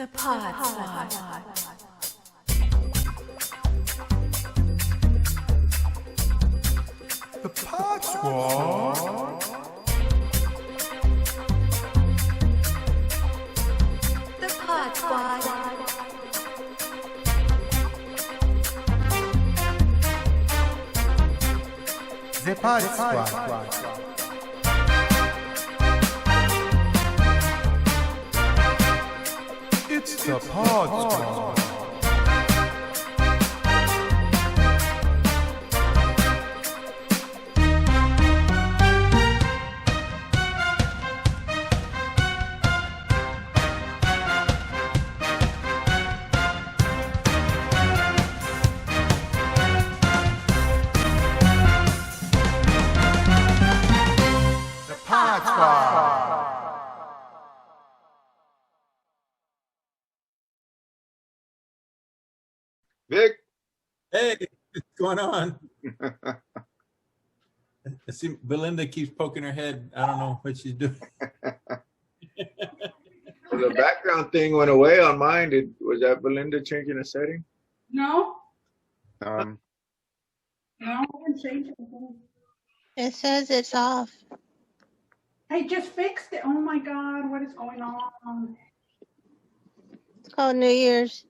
The Pod Squad. The Pod Squad. The Pod Squad. The Pod Squad. It's the Pod Squad. The Pod Squad. Vic. Hey, what's going on? I see Belinda keeps poking her head. I don't know what she's doing. The background thing went away on mine. Was that Belinda changing a setting? No, Um, no, I haven't changed anything. It says it's off. I just fixed it. Oh my God, what is going on? It's called New Year's.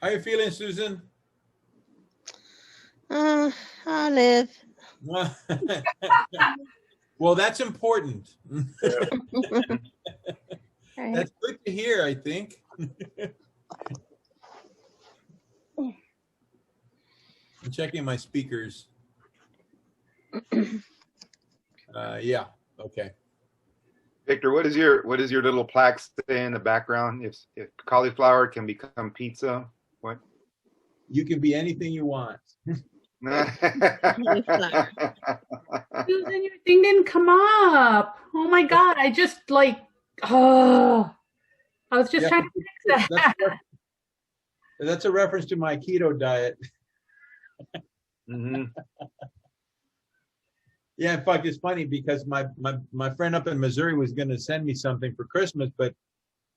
How you feeling, Susan? I'll live. Well, that's important. Right. That's good to hear, I think. I'm checking my speakers. Yeah, okay. Victor, what is your little plaque say in the background? If cauliflower can become pizza, what? You can be anything you want. Susan, your thing didn't come up. Oh my God, I just I was just Yeah, trying to fix that. That's a reference to my keto diet. hmm Yeah, in fact, it's funny because my friend up in Missouri was going to send me something for Christmas, but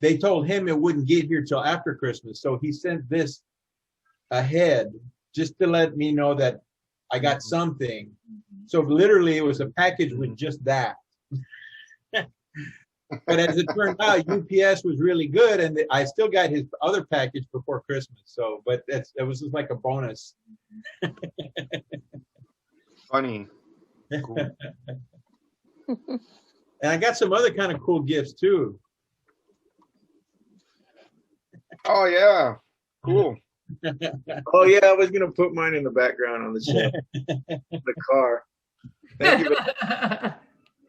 they told him it wouldn't get here till after Christmas. So he sent this ahead just to let me know that I got something. So literally it was a package with just that. But as it turned out, UPS was really good, and I still got his other package before Christmas. So, but it was just like a bonus. Funny. Cool. And I got some other kind of cool gifts too. Oh yeah, cool. Oh yeah, I was gonna put mine in the background on the shelf, the car. Thank you,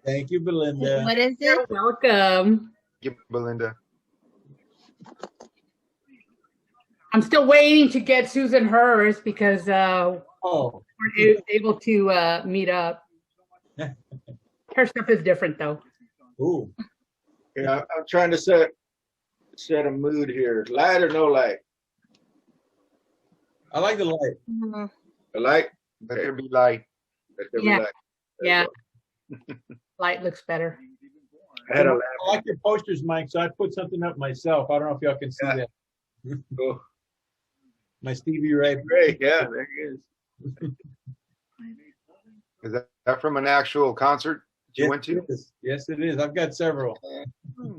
Thank you, Belinda. What is You're it? welcome. Belinda. I'm still waiting to get Susan hers because Oh, we're able to meet up. Her stuff is different though. ooh. Yeah, I'm trying to set a mood here. Light or no light? I like the light. Mhm. The light? Let there be light. Let there Yeah. be light. There you Yeah. Light looks better. go. I had a I like your posters, Mike, so I put something up myself. I don't know if y'all can see Yeah. that. lamp. My Stevie Ray. Great, yeah, there he is. Is that from an actual concert you went to? Yes, it is. I've got several. Hmm.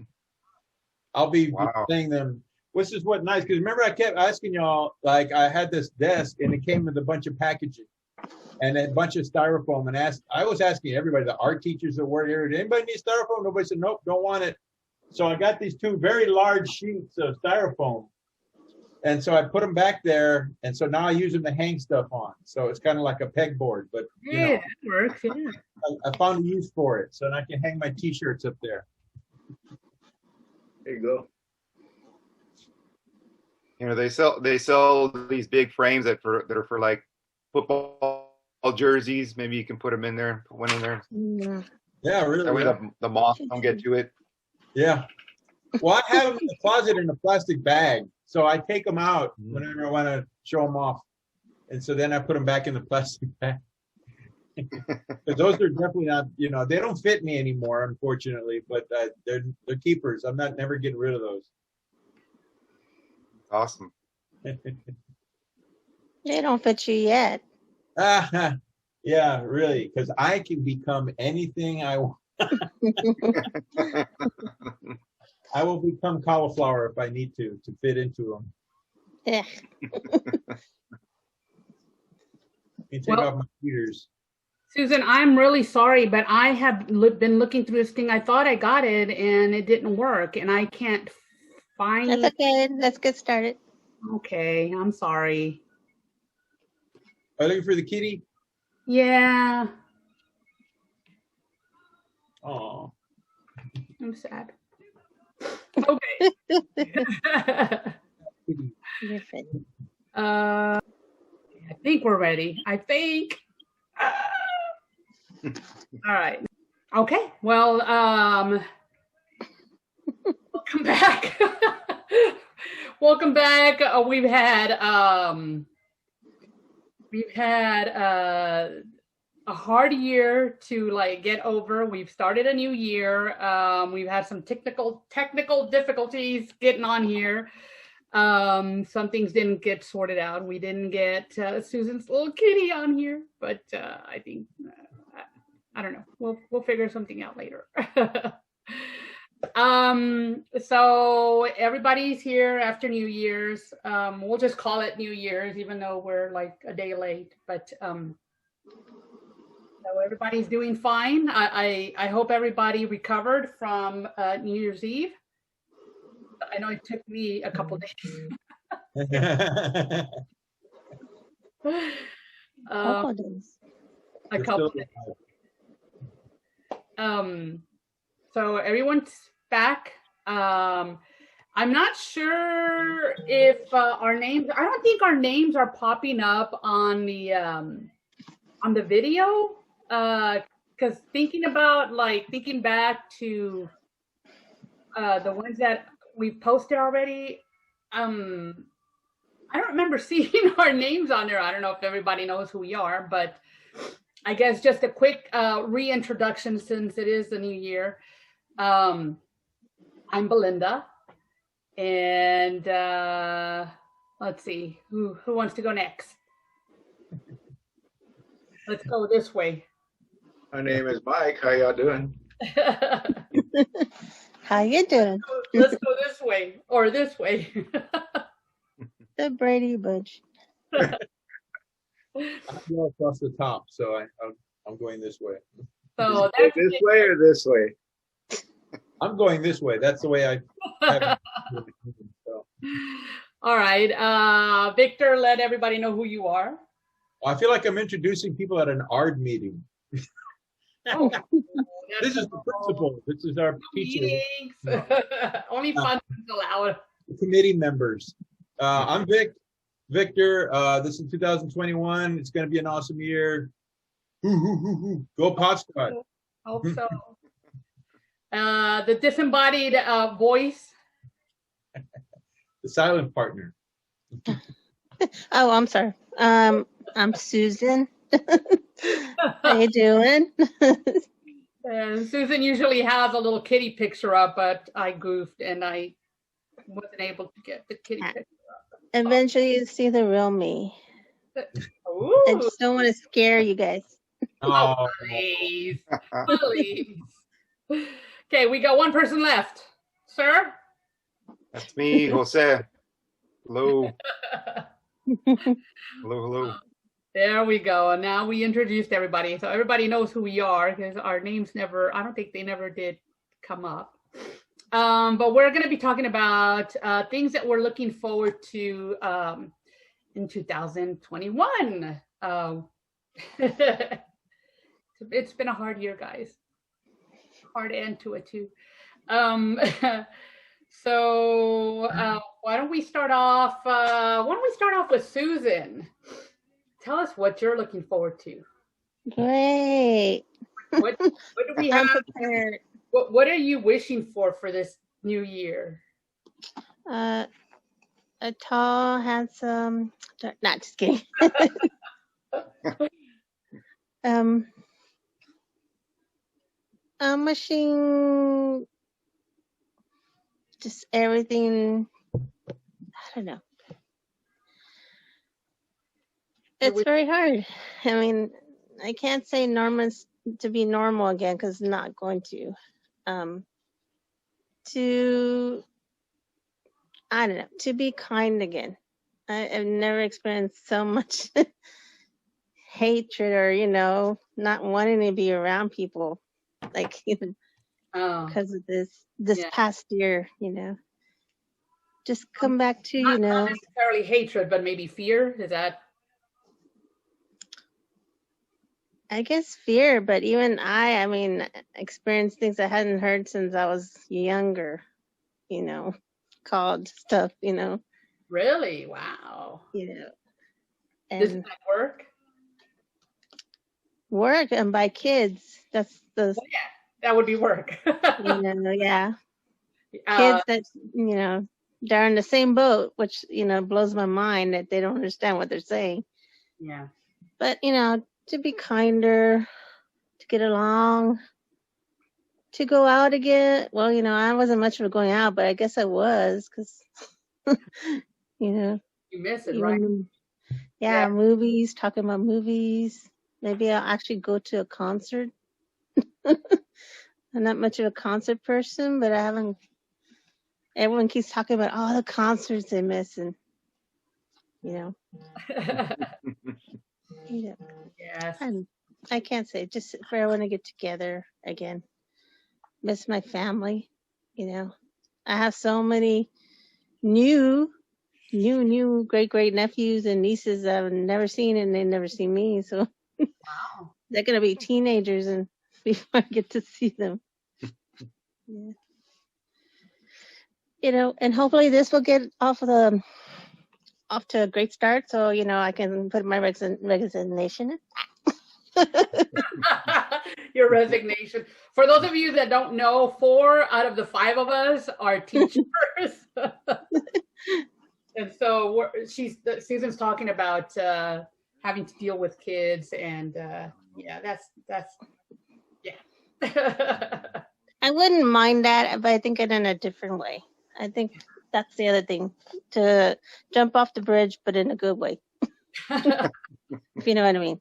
I'll be Wow. playing them. Which is what nice, because remember I kept asking y'all, like I had this desk and it came with a bunch of packaging and a bunch of styrofoam, and I was asking everybody, the art teachers that were here, did anybody need styrofoam? Nobody said, nope, don't want it. So I got these two very large sheets of styrofoam. And so I put them back there, and so now I use them to hang stuff on. So it's kind of like a pegboard, but you know, Yeah, it works. Yeah. I found a use for it, so now I can hang my T-shirts up there. There you go. You know, they sell these big frames that are for like football jerseys. Maybe you can put them in there, put one in there. Yeah. Yeah, really. That way the moth don't get to it. Yeah. Well, I have them in the closet in a plastic bag, so I take them out whenever I want to show them off, and so then I put them back in the plastic bag. But those are definitely not, they don't fit me anymore, unfortunately, but they're keepers. I'm never getting rid of those. Awesome. They don't fit you yet. Yeah, really, because I can become anything I want. I will become cauliflower if I need to fit into them. Yeah. You take off my ears. Susan, I'm really sorry, but I have been looking through this thing. I thought I got it, and it didn't work, and I can't find. That's okay. Let's get started. Okay, I'm sorry. Are you looking for the kitty? Yeah, Oh. I'm sad. Okay. You're fit. I think we're ready. I think. All right. Okay. Well, welcome back. Welcome back. We've had a hard year to get over. We've started a new year. We've had some technical difficulties getting on here. Some things didn't get sorted out. We didn't get Susan's little kitty on here, but I think I don't know. We'll figure something out later. So everybody's here after New Year's. We'll just call it New Year's, even though we're like a day late. But so everybody's doing fine. I hope everybody recovered from New Year's Eve. I know it took me a couple days. A couple days. So everyone's back. I'm not sure if our names. I don't think our names are popping up on the video. Because thinking back to the ones that we've posted already, I don't remember seeing our names on there. I don't know if everybody knows who we are, but I guess just a quick reintroduction since it is the new year. I'm Belinda, and let's see, who wants to go next? Let's go this way. My name is Mike. How y'all doing? How you doing? Let's go this way or this way. The Brady Bunch. I'm going across the top, so I'm going this way. So This way or this way? I'm going this way. That's the way I have it. So. All right. Victor, let everybody know who you are. I feel like I'm introducing people at an ARD meeting. Oh, This is the principal. This is our teacher. meetings. Only fun is allowed. Committee members. I'm Victor. This is 2021. It's going to be an awesome year. Go Pod Squad. Hope so. The disembodied voice. The silent partner. Oh, I'm sorry. I'm Susan. How you doing? And Susan usually has a little kitty picture up, but I goofed and I wasn't able to get the kitty picture up. Eventually you see the real me. Ooh. I just don't want to scare you guys. Oh, please. Please. Okay, we got one person left. Sir? That's me, Jose. Hello. Hello. There we go. And now we introduced everybody. So everybody knows who we are because our names never, I don't think they never did come up. But we're going to be talking about things that we're looking forward to in 2021. It's been a hard year, guys. Hard end to it too. So why don't we start off? With Susan? Tell us what you're looking forward to. Great. What do we have? I'm prepared. What are you wishing for this new year? A tall, handsome. Not just kidding. I'm wishing just everything. I don't know. It's very hard. I mean, I can't say Norman's to be normal again because it's not going to. To I don't know, to be kind again. I've never experienced so much hatred or, not wanting to be around people, like, because of this Yeah. past year, Just come back to, Not necessarily hatred, but maybe fear. Is that? I guess fear, but even I mean, experienced things I hadn't heard since I was younger, called stuff, Really? Wow. Does and that work? work and by kids. That's the, Well, yeah, that would be work. yeah. Kids that, they're in the same boat, which, blows my mind that they don't understand what they're saying. Yeah. But, to be kinder, to get along, to go out again. Well, I wasn't much of a going out, but I guess I was because, You miss it, right? Yeah, movies, talking about movies. Maybe I'll actually go to a concert. I'm not much of a concert person, but I haven't. Everyone keeps talking about all the concerts they miss, and Yes. and I can't say just for everyone to get together again. Miss my family, I have so many new great nephews and nieces I've never seen, and they've never seen me. So Wow. they're gonna be teenagers, and before I get to see them, and hopefully this will get off to a great start. So I can put my resignation in. Your resignation. For those of you that don't know, 4 out of the 5 of us are teachers. And so Susan's talking about having to deal with kids, and that's I wouldn't mind that, but I think it in a different way. I think that's the other thing, to jump off the bridge, but in a good way. If you know what I mean.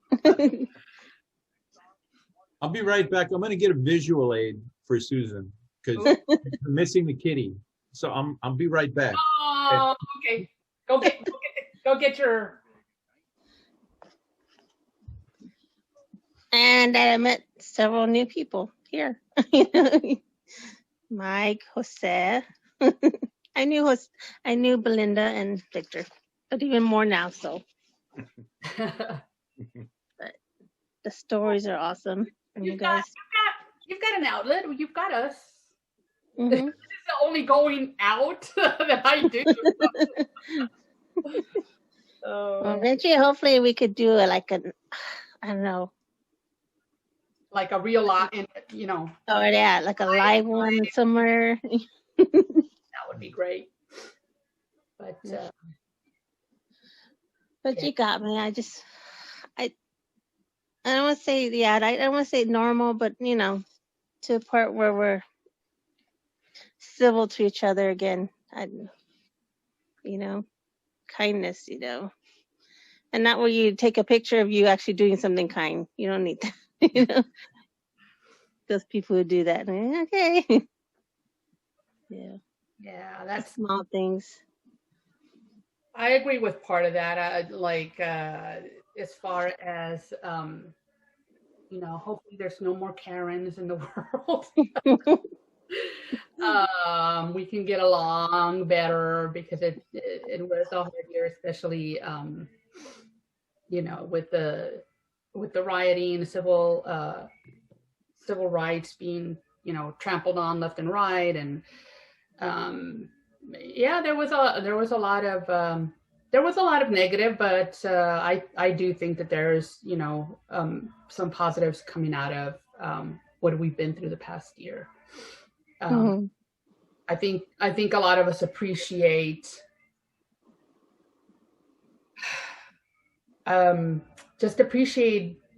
I'll be right back. I'm going to get a visual aid for Susan because I'm missing the kitty. So I'll be right back. Oh, okay. Go get your. And I met several new people here. Mike, Jose. I knew Belinda and Victor, but even more now. So, but the stories are awesome. And you guys, you've got an outlet. You've got us. Mm-hmm. This is the only going out that I do. Well, eventually, hopefully, we could do I don't know. Like a real lot, Oh yeah, like a live one somewhere. That would be great. But you got me. I don't want to say I don't want to say normal, but to a part where we're civil to each other again. Kindness, and not where you take a picture of you actually doing something kind. You don't need that, Those people who do that. Okay. yeah, that's small things. I agree with part of that. As far as hopefully there's no more Karens in the world. We can get along better because it was a hard year, especially with the rioting, civil rights being trampled on left and right, and there was a lot of negative, but I do think that there's some positives coming out of what we've been through the past year. I think a lot of us appreciate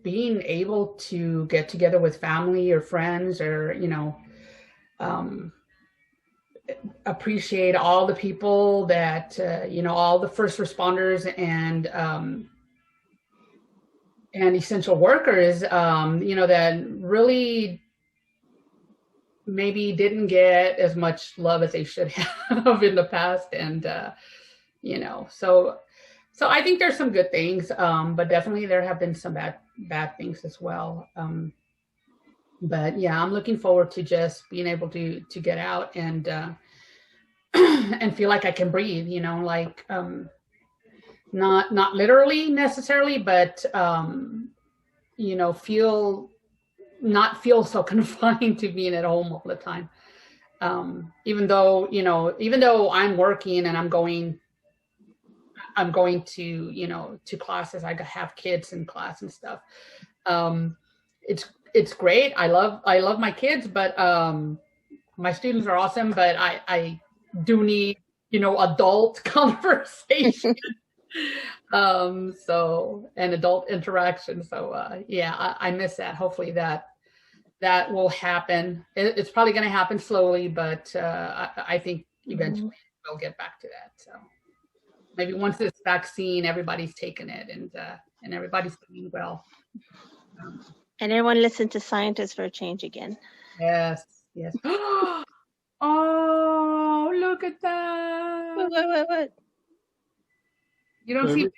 being able to get together with family or friends, or appreciate all the people that all the first responders and essential workers that really maybe didn't get as much love as they should have in the past. And so I think there's some good things, but definitely there have been some bad things as well. But yeah, I'm looking forward to just being able to get out and and feel like I can breathe, not literally necessarily, but not feel so confined to being at home all the time. Even though I'm working and I'm going to classes, I have kids in class and stuff. It's great. I love my kids, but my students are awesome, but I do need, adult conversation. And adult interaction. So yeah, I miss that. Hopefully that will happen. It's probably going to happen slowly, but I think eventually we'll get back to that. So maybe once this vaccine, everybody's taken it and everybody's doing well. And everyone listen to scientists for a change again. Yes. Oh, look at that. What? You don't see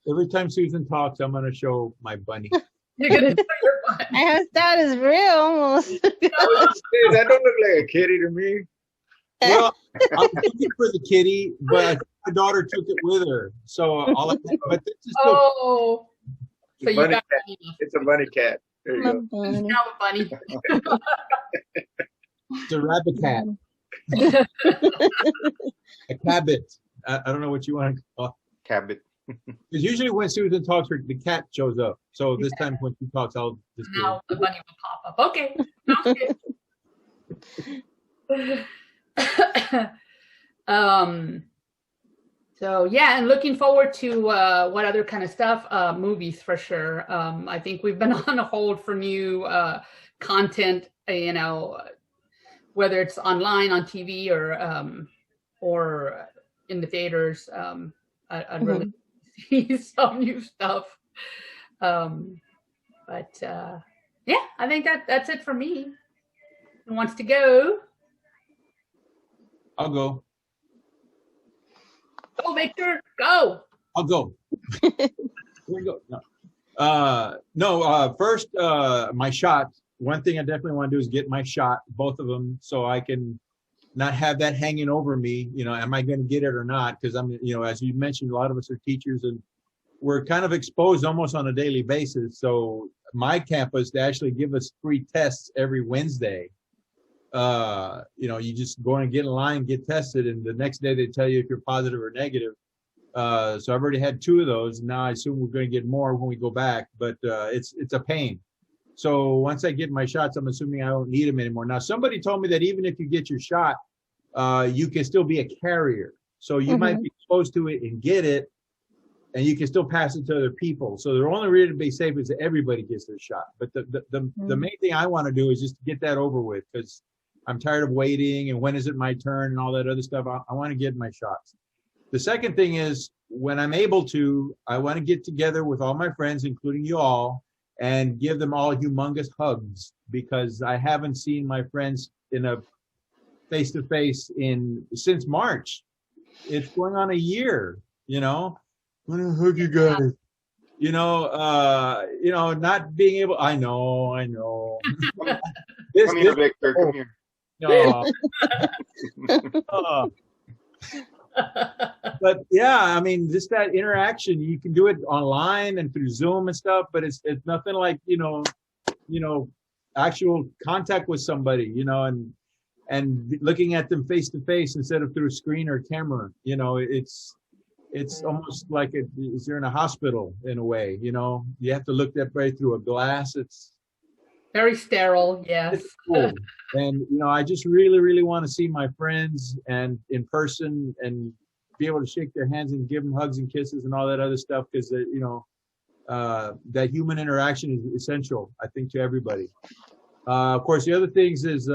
every time Susan talks, I'm going to show my bunny. You're going to show your butt. That is real almost. That don't look like a kitty to me. Well, I'm looking for the kitty, but I think my daughter took it with her. So but this is so you bunny got cat. It's a bunny cat. There you go. it's now a bunny. It's a rabbit cat. A cabbit. I don't know what you want to call it. Cabbit. Because usually when Susan talks, the cat shows up. So this time when she talks, I'll just Now the bunny will pop up. Okay. Sounds good. So yeah, and looking forward to what other kind of stuff, movies for sure. I think we've been on hold for new content, whether it's online, on TV, or in the theaters. I'd really see some new stuff. But yeah, I think that's it for me. Who wants to go? I'll go. Go, Victor. Go. I'll go. Here we go. No. First, my shots. One thing I definitely want to do is get my shot, both of them, so I can not have that hanging over me. Am I going to get it or not? Because I'm, as you mentioned, a lot of us are teachers and we're kind of exposed almost on a daily basis. So my campus, they actually give us free tests every Wednesday. You just go and get in line, get tested, and the next day they tell you if you're positive or negative. So I've already had 2 of those. Now I assume we're going to get more when we go back, but it's a pain. So once I get my shots, I'm assuming I don't need them anymore. Now, somebody told me that even if you get your shot, you can still be a carrier. So you might be exposed to it and get it, and you can still pass it to other people. So the only way to be safe is that everybody gets their shot. But the main thing I want to do is just get that over with, because I'm tired of waiting and when is it my turn and all that other stuff. I want to get my shots. The second thing is, when I'm able to, I want to get together with all my friends, including you all, and give them all humongous hugs, because I haven't seen my friends in a face-to-face since March. It's going on a year, I want to hug you guys. Not being able, I know. Come here, Victor, come here. No. But yeah, just that interaction, you can do it online and through Zoom and stuff, but it's nothing like, actual contact with somebody, and looking at them face to face instead of through a screen or camera. It's almost like you're in a hospital in a way. You have to look that way through a glass. It's very sterile. Yes. It's cool. And I just really, really want to see my friends and in person and be able to shake their hands and give them hugs and kisses and all that other stuff, because that human interaction is essential, I think, to everybody. Of course, the other things is,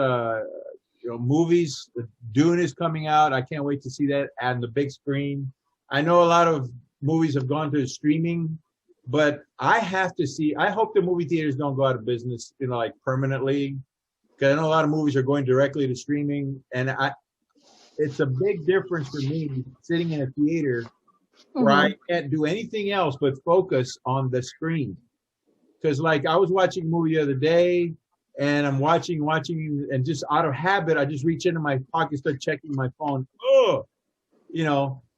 movies. Dune is coming out. I can't wait to see that on the big screen. I know a lot of movies have gone to streaming, but I have to see. I hope the movie theaters don't go out of business, like permanently, because I know a lot of movies are going directly to streaming, and it's a big difference for me sitting in a theater where I can't do anything else but focus on the screen. Because like I was watching a movie the other day, and I'm watching, and just out of habit, I just reach into my pocket, start checking my phone. Oh,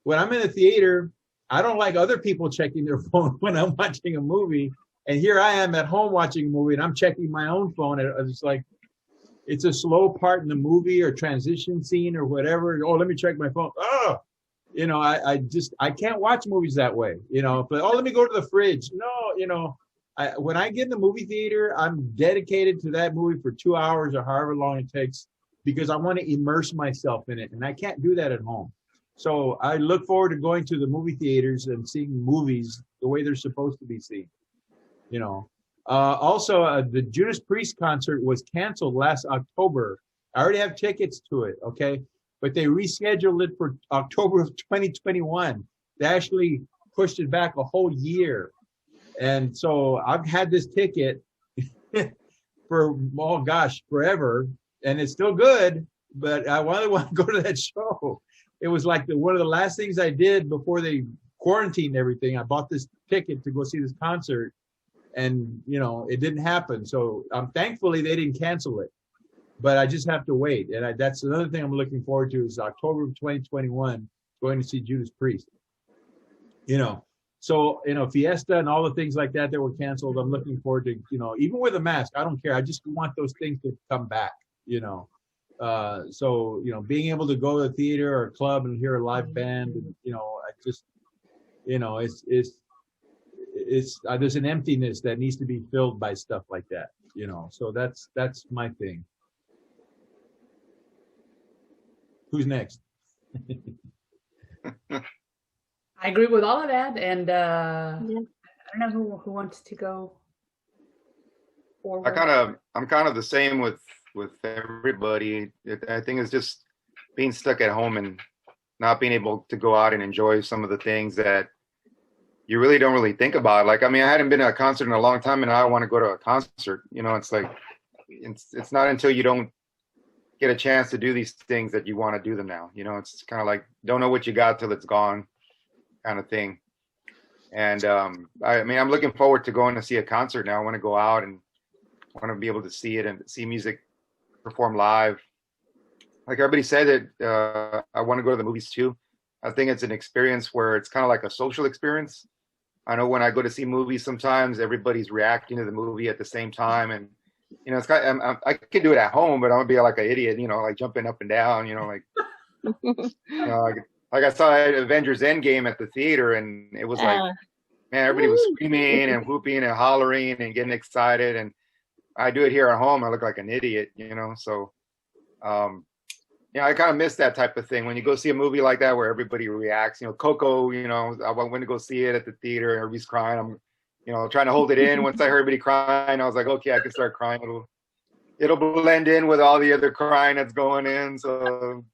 when I'm in a theater, I don't like other people checking their phone when I'm watching a movie. And here I am at home watching a movie, and I'm checking my own phone. And it's like, it's a slow part in the movie or transition scene or whatever. Oh, let me check my phone. Oh, I can't watch movies that way. But let me go to the fridge. No, when I get in the movie theater, I'm dedicated to that movie for 2 hours or however long it takes, because I want to immerse myself in it, and I can't do that at home. So I look forward to going to the movie theaters and seeing movies the way they're supposed to be seen. Also, the Judas Priest concert was canceled last October. I already have tickets to it, okay? But they rescheduled it for October of 2021. They actually pushed it back a whole year. And so I've had this ticket for, forever. And it's still good, but I really want to go to that show. It was like one of the last things I did before they quarantined everything. I bought this ticket to go see this concert, and it didn't happen. So thankfully they didn't cancel it, but I just have to wait. And that's another thing I'm looking forward to is October of 2021, going to see Judas Priest. So, Fiesta and all the things like that were canceled. I'm looking forward to, even with a mask, I don't care. I just want those things to come back, So, being able to go to a theater or a club and hear a live band, and, I just, it's there's an emptiness that needs to be filled by stuff like that, So that's my thing. Who's next? I agree with all of that, and I don't know who wants to go forward. I'm kind of the same with everybody. I think it's just being stuck at home and not being able to go out and enjoy some of the things that you really don't really think about. Like, I hadn't been to a concert in a long time, and I want to go to a concert. It's like it's not until you don't get a chance to do these things that you want to do them now. It's kind of like don't know what you got till it's gone, kind of thing. And I'm looking forward to going to see a concert now. I want to go out and want to be able to see it and see music perform live. Like everybody said, that I want to go to the movies too. I think it's an experience where it's kind of like a social experience. I know when I go to see movies, sometimes everybody's reacting to the movie at the same time, and it's kind of, I can do it at home, but I'm gonna be like an idiot, like jumping up and down, like like I saw Avengers Endgame at the theater, and it was like, man, everybody was screaming and whooping and hollering and getting excited, and I do it here at home, I look like an idiot, So, I kind of miss that type of thing when you go see a movie like that where everybody reacts. Coco, I went to go see it at the theater and everybody's crying. I'm, trying to hold it in. Once I heard everybody crying, I was like, okay, I can start crying. It'll blend in with all the other crying that's going in. So,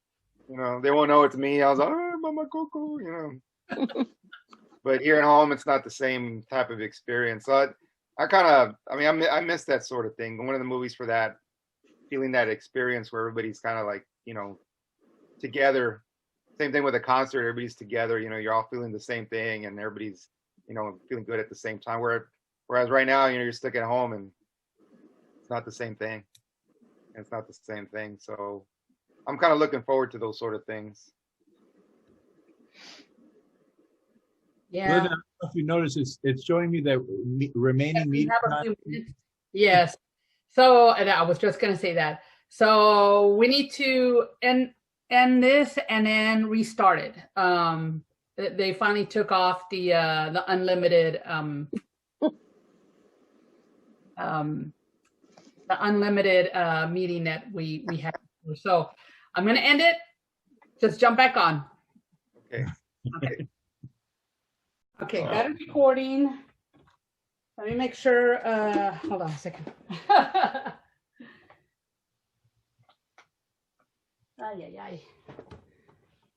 they won't know it's me. I was like, oh, Mama Coco, But here at home, it's not the same type of experience. So I miss that sort of thing. One of the movies for that, feeling that experience where everybody's kind of like, together. Same thing with a concert, everybody's together, you're all feeling the same thing and everybody's, feeling good at the same time. Whereas right now, you're stuck at home and it's not the same thing. It's not the same thing. So I'm kind of looking forward to those sort of things. Yeah. I don't know if you notice, it's showing me that remaining meeting time. Yes. So, and I was just going to say that. So we need to end this and then restart it. They finally took off the unlimited meeting that we had. So I'm going to end it. Just jump back on. Okay. Okay, got a recording. Let me make sure. Hold on a second. Ay.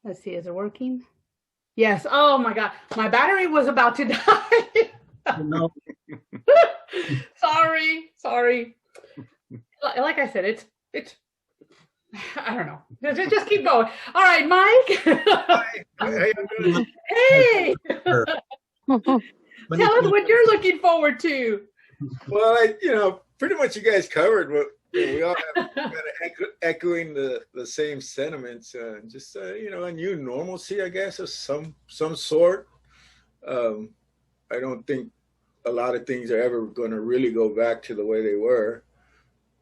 Let's see, is it working? Yes. Oh my God, my battery was about to die. No. Sorry. Like I said, it's. I don't know. Just keep going. All right, Mike. Hey. Tell us what you're looking forward to. Well, pretty much you guys covered what we all have, kind of echoing the same sentiments. Just a new normalcy, I guess, of some sort. I don't think a lot of things are ever going to really go back to the way they were,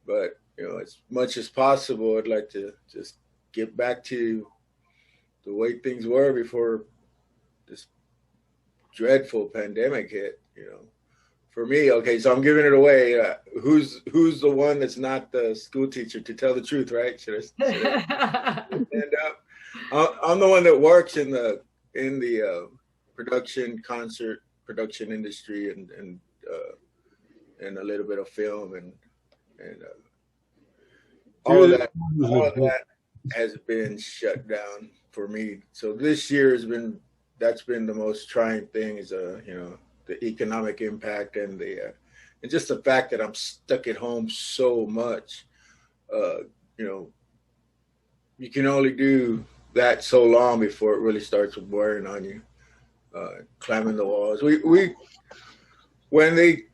but as much as possible, I'd like to just get back to the way things were before this dreadful pandemic hit. For me, okay, so I'm giving it away. Who's the one that's not the school teacher, to tell the truth, right? And I'm the one that works in the concert production industry and a little bit of film and all of that has been shut down for me. So this year that's been the most trying thing, is the economic impact and just the fact that I'm stuck at home so much. You can only do that so long before it really starts wearing on you. Climbing the walls. When they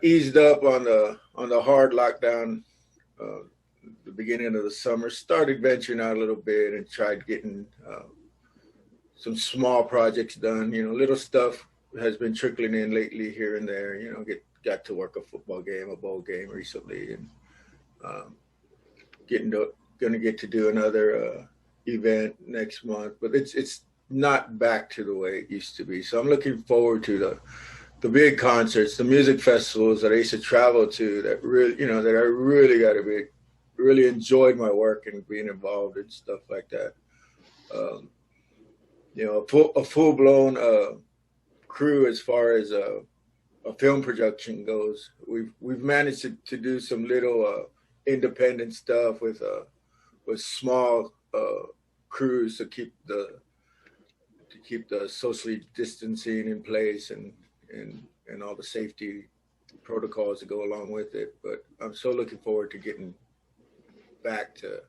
eased up on the hard lockdown, the beginning of the summer, started venturing out a little bit and tried getting some small projects done. Little stuff has been trickling in lately here and there. Got to work a football game, a bowl game recently, and gonna get to do another event next month. But it's not back to the way it used to be. So I'm looking forward to the big concerts, the music festivals that I used to travel to, that really, that I really enjoyed my work and being involved in stuff like that. A full-blown crew as far as a film production goes. We've managed to do some little independent stuff with small crews to keep the socially distancing in place and all the safety protocols that go along with it. But I'm so looking forward to getting back to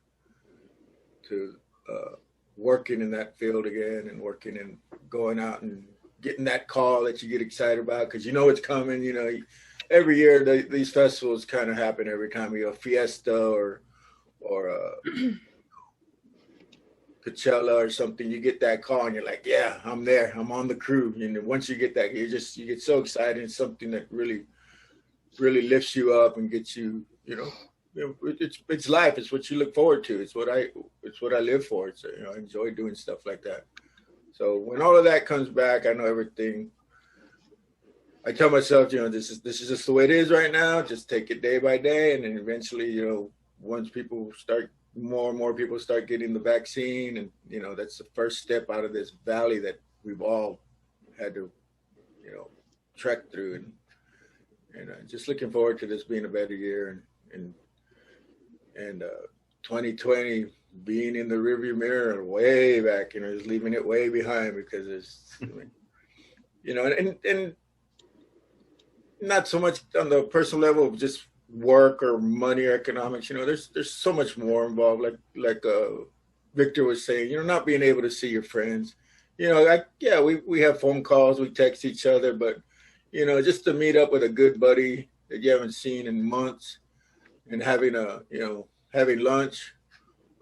working in that field again, and working and going out and getting that call that you get excited about, because it's coming. Every year these festivals kind of happen every time you have Fiesta or Coachella or something. You get that call and you're like, yeah, I'm there, I'm on the crew. And once you get that, you get so excited. It's something that really lifts you up and gets you, it's life. It's what you look forward to. It's what I live for. So I enjoy doing stuff like that. So when all of that comes back, I know everything. I tell myself, this is just the way it is right now. Just take it day by day, and then eventually, once more and more people start getting the vaccine, and that's the first step out of this valley that we've all had to, trek through, and just looking forward to this being a better year, and 2020 being in the rearview mirror way back, just leaving it way behind, because it's, and not so much on the personal level of just work or money or economics. There's so much more involved, like Victor was saying, not being able to see your friends. We have phone calls, we text each other, but just to meet up with a good buddy that you haven't seen in months, and having lunch,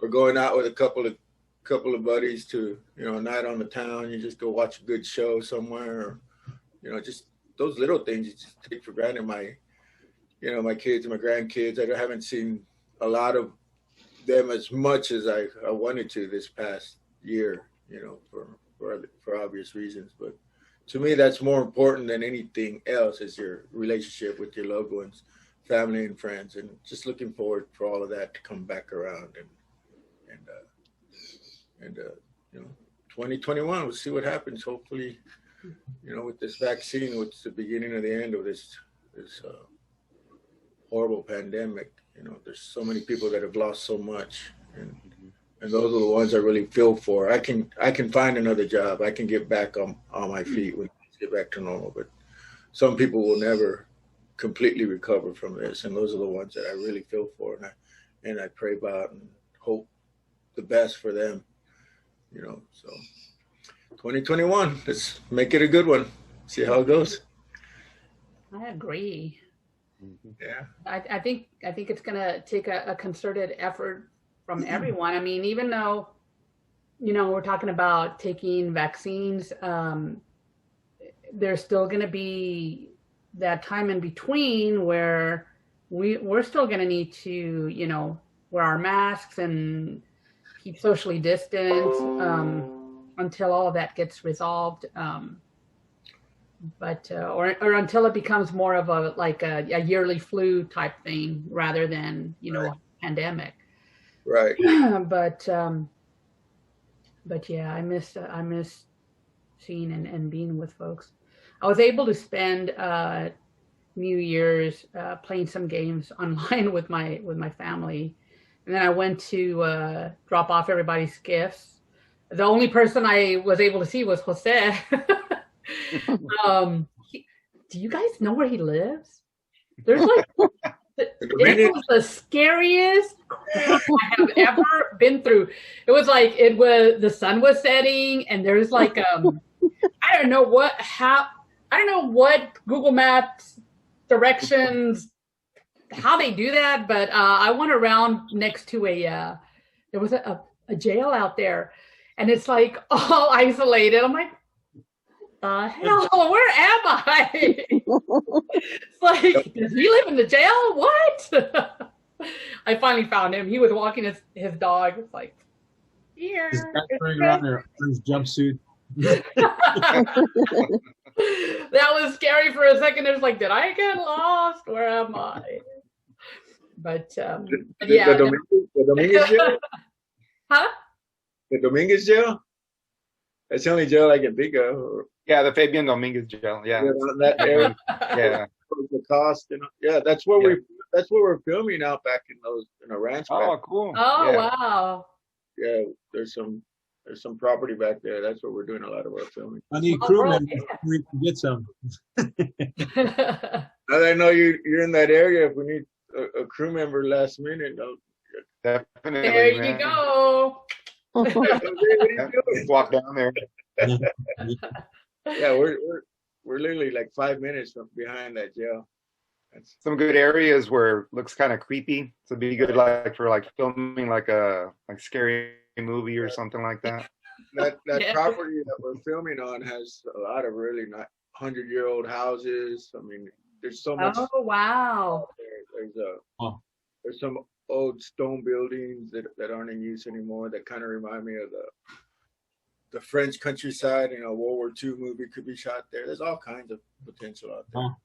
or going out with a couple of buddies to a night on the town. You just go watch a good show somewhere, or just those little things you just take for granted. My kids and my grandkids, I haven't seen a lot of them as much as I wanted to this past year, for obvious reasons. But to me, that's more important than anything else, is your relationship with your loved ones, family and friends, and just looking forward for all of that to come back around. And 2021, we'll see what happens. Hopefully you know, with this vaccine, which is the beginning of the end of this horrible pandemic. You know, there's so many people that have lost so much, and those are the ones I really feel for. I can find another job. I can get back on my feet when I get back to normal. But some people will never completely recover from this, and those are the ones that I really feel for, and I pray about and hope the best for them. You know, so 2021, let's make it a good one. See how it goes. I agree. Yeah. I think it's going to take a concerted effort from everyone. I mean, even though, you know, we're talking about taking vaccines, there's still going to be that time in between where we're still going to need to, you know, wear our masks and keep socially distanced until all of that gets resolved. But or until it becomes more of a yearly flu type thing rather than, you know, a pandemic. Right. But yeah, I miss seeing and being with folks. I was able to spend New Year's playing some games online with my family, and then I went to drop off everybody's gifts. The only person I was able to see was Jose. Do you guys know where he lives? There's like it was the scariest crap I have ever been through. It was like the sun was setting, and there's like I don't know what Google Maps directions, how they do that, but I went around next to there was a jail out there, and it's like all isolated. I'm like, hell, where am I? It's like, does he live in the jail? What? I finally found him. He was walking his dog. It's like, here. He's carrying around there in his jumpsuit. That was scary for a second. It was like, did I get lost? Where am I? But yeah. The Dominguez jail? Huh? The Dominguez jail? That's the only jail I can think of. Yeah, the Fabian Dominguez jail. Yeah. That area. Yeah. The cost, you know. Yeah, that's where we're filming out back in a ranch. Oh, cool. Oh, yeah. wow. Yeah, there's some property back there. That's where we're doing a lot of our filming. I need crew members. We can get some. Now that I know you're in that area, if we need a crew member last minute, Definitely. There you man. go. Yeah, walk down there. Yeah, we're literally like 5 minutes from behind that jail. Some good areas where it looks kind of creepy. So it'd be good for filming like a scary movie or something like that. That Yeah. property that we're filming on has a lot of really not 100-year-old houses. I mean, there's so much. Oh, wow. There's some old stone buildings that aren't in use anymore that kind of remind me of the French countryside. You know, World War II movie could be shot there. There's all kinds of potential out there.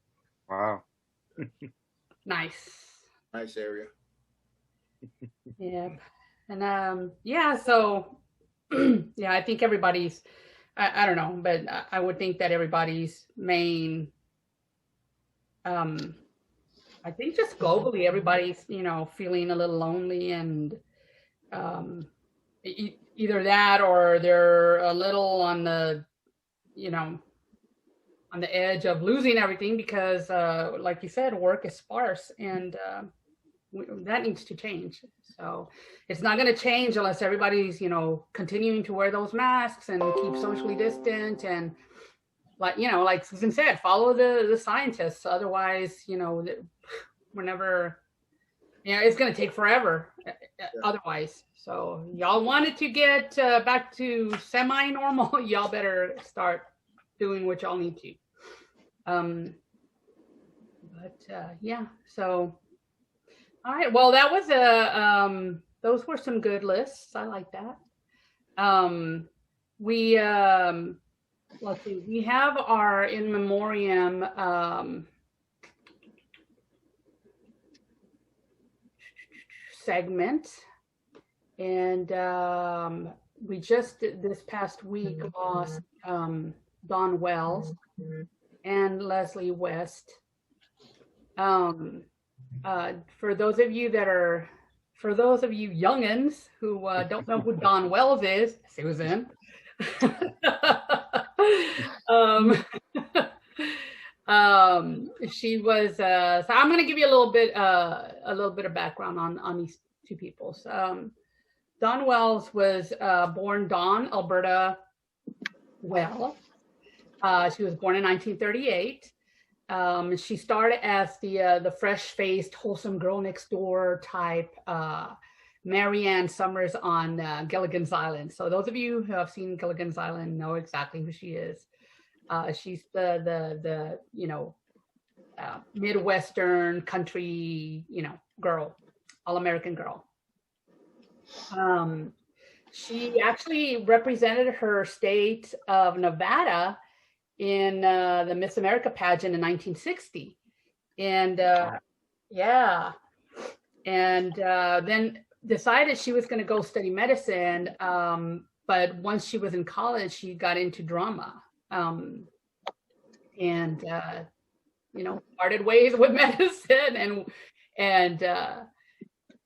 Wow. Nice. Nice area. Yeah. And yeah, so yeah, I think everybody's I don't know, but I would think that everybody's main I think just globally everybody's, you know, feeling a little lonely, and either that or they're a little on the, you know, on the edge of losing everything because like you said, work is sparse, and that needs to change. So it's not going to change unless everybody's, you know, continuing to wear those masks and keep socially distant, and like, you know, like Susan said, follow the scientists. Otherwise, you know, we're never, you know, it's going to take forever otherwise. So y'all wanted to get back to semi-normal, y'all better start doing what y'all need to. But yeah, so all right. Well, that was those were some good lists. I like that. We let's see. We have our in memoriam segment, and we just this past week lost Dawn Wells, and Leslie West. For those of you youngins who don't know who Dawn Wells is, Susan. She was. So I'm going to give you a little bit of background on these two people. So, Dawn Wells was born Dawn Alberta Wells. She was born in 1938. She started as the fresh-faced, wholesome girl next door type Maryann Summers on Gilligan's Island. So those of you who have seen Gilligan's Island know exactly who she is. She's the Midwestern country, girl, all-American girl. She actually represented her state of Nevada in the Miss America pageant in 1960. And then decided she was going to go study medicine. But once she was in college, she got into drama. Parted ways with medicine and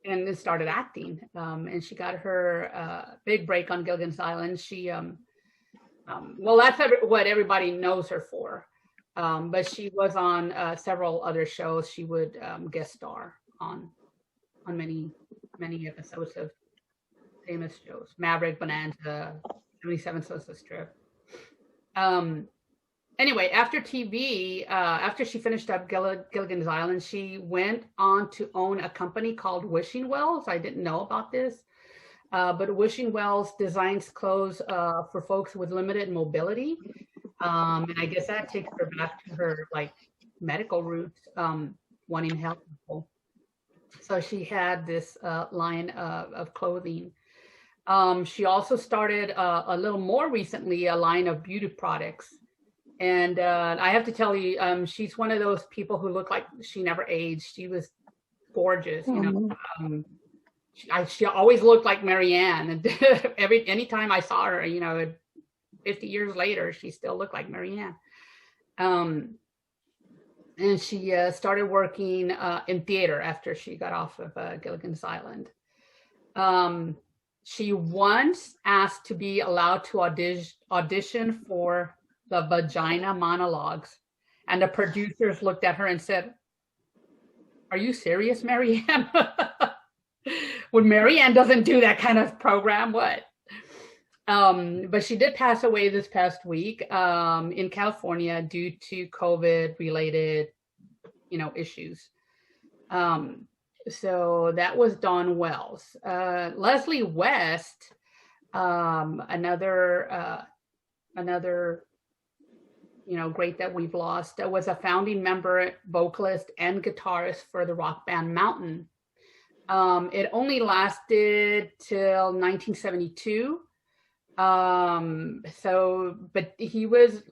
then started acting. And she got her big break on Gilligan's Island. She, that's what everybody knows her for. But she was on several other shows. She would guest star on many episodes of famous shows. Maverick, Bonanza, 77 Social Strip. Anyway, after TV, after she finished up Gilligan's Island, she went on to own a company called Wishing Wells. I didn't know about this, but Wishing Wells designs clothes for folks with limited mobility. And I guess that takes her back to her medical roots, wanting to help people. So she had this line of clothing. She also started a little more recently a line of beauty products. And I have to tell you, she's one of those people who look like she never aged. She was gorgeous, she always looked like Maryann. And anytime I saw her, 50 years later, she still looked like Maryann. And she started working in theater after she got off of Gilligan's Island. She once asked to be allowed to audition for the Vagina monologues, and the producers looked at her and said, "Are you serious, Maryann? When Maryann doesn't do that kind of program, what?" But she did pass away this past week in California due to COVID-related, issues. So that was Dawn Wells. Leslie West, another great that we've lost, was a founding member, vocalist, and guitarist for the rock band Mountain. It only lasted till 1972. But he was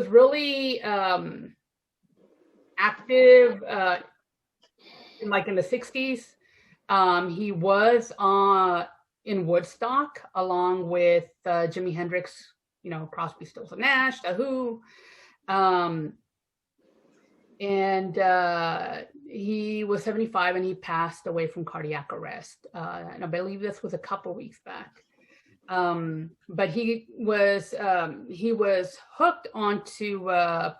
really active in the 60s. He was in Woodstock along with Jimi Hendrix, Crosby, Stills and Nash, The Who. And he was 75 and he passed away from cardiac arrest. And I believe this was a couple weeks back. But he was hooked onto